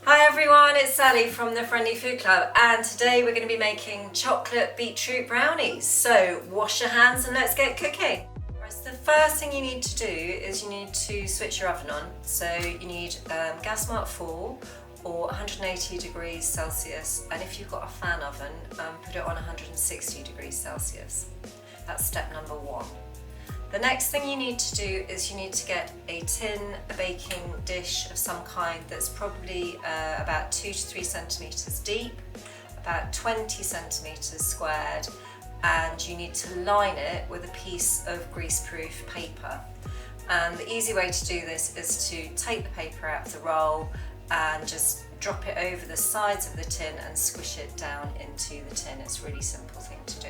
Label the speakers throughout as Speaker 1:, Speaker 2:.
Speaker 1: Hi everyone, it's Sally from the Friendly Food Club, and today we're going to be making chocolate beetroot brownies. So wash your hands and let's get cooking. Right, so the first thing you need to do is you need to switch your oven on. So you need gas mark 4 or 180 degrees Celsius, and if you've got a fan oven, put it on 160 degrees Celsius. That's step number 1. The next thing you need to do is you need to get a tin, a baking dish of some kind that's probably about 2 to 3 centimetres deep, about 20 centimetres squared, and you need to line it with a piece of greaseproof paper. And the easy way to do this is to take the paper out of the roll and just drop it over the sides of the tin and squish it down into the tin. It's a really simple thing to do.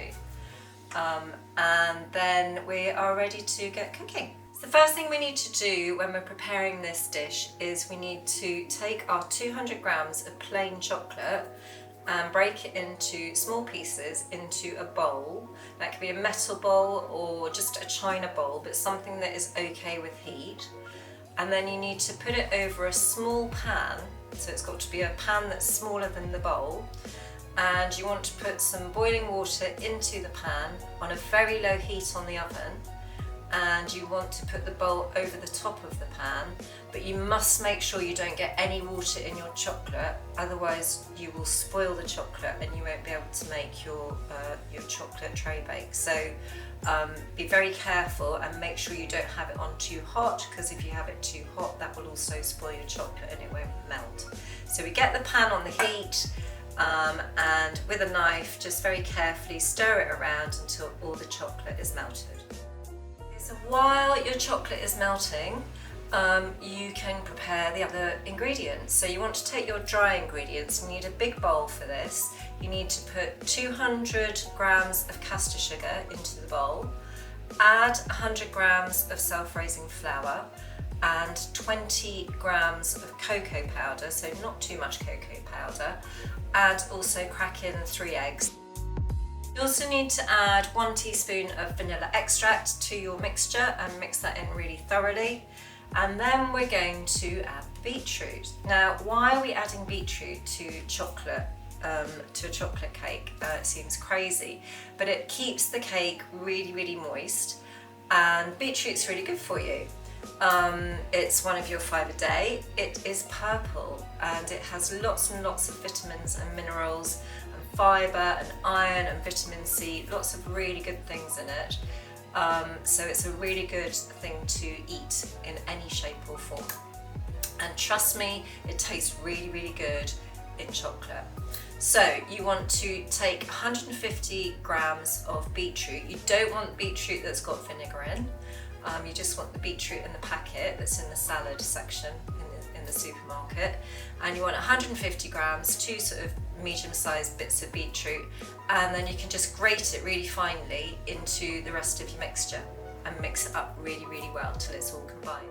Speaker 1: And then we are ready to get cooking. So the first thing we need to do when we're preparing this dish is we need to take our 200 grams of plain chocolate and break it into small pieces into a bowl. That could be a metal bowl or just a china bowl, but something that is okay with heat. And then you need to put it over a small pan, so it's got to be a pan that's smaller than the bowl. And you want to put some boiling water into the pan on a very low heat on the oven, and you want to put the bowl over the top of the pan, but you must make sure you don't get any water in your chocolate, otherwise you will spoil the chocolate and you won't be able to make your chocolate tray bake. So be very careful and make sure you don't have it on too hot, because if you have it too hot that will also spoil your chocolate and it won't melt. So we get the pan on the heat, and with a knife just very carefully stir it around until all the chocolate is melted. So while your chocolate is melting, you can prepare the other ingredients. So you want to take your dry ingredients. You need a big bowl for this. You need to put 200 grams of caster sugar into the bowl, add 100 grams of self-raising flour, and 20 grams of cocoa powder, so not too much cocoa powder, and also crack in 3 eggs. You also need to add 1 teaspoon of vanilla extract to your mixture and mix that in really thoroughly. And then we're going to add the beetroot. Now, why are we adding beetroot to chocolate? To a chocolate cake? It seems crazy, but it keeps the cake really moist, and beetroot's really good for you. It's one of your 5 a day. It is purple and it has lots and lots of vitamins and minerals and fibre and iron and vitamin C, lots of really good things in it. So it's a really good thing to eat in any shape or form. And trust me, it tastes really good in chocolate. So you want to take 150 grams of beetroot. You don't want beetroot that's got vinegar in. You just want the beetroot in the packet that's in the salad section in the supermarket. And you want 150 grams, 2 sort of medium-sized bits of beetroot, and then you can just grate it really finely into the rest of your mixture and mix it up really well till it's all combined.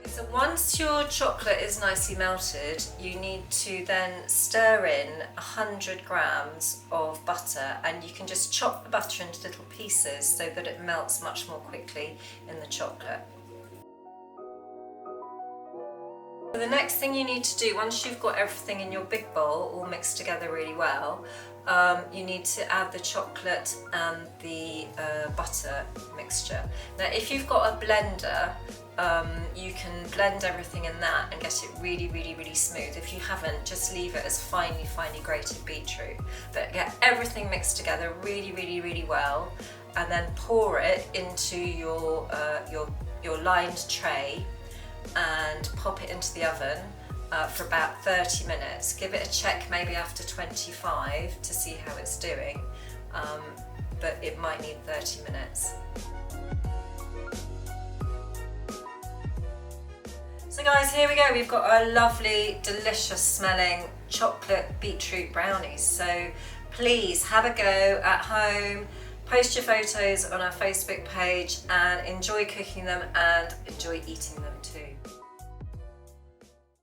Speaker 1: So once your chocolate is nicely melted, you need to then stir in 100 grams of butter, and you can just chop the butter into little pieces so that it melts much more quickly in the chocolate. So the next thing you need to do, once you've got everything in your big bowl all mixed together really well, you need to add the chocolate and the butter mixture. Now if you've got a blender, you can blend everything in that and get it really smooth. If you haven't, just leave it as finely grated beetroot. But get everything mixed together really well, and then pour it into your lined tray and pop it into the oven for about 30 minutes. Give it a check maybe after 25 to see how it's doing, but it might need 30 minutes. So guys, here we go. We've got our lovely, delicious smelling chocolate beetroot brownies. So please have a go at home, post your photos on our Facebook page and enjoy cooking them and enjoy eating them too.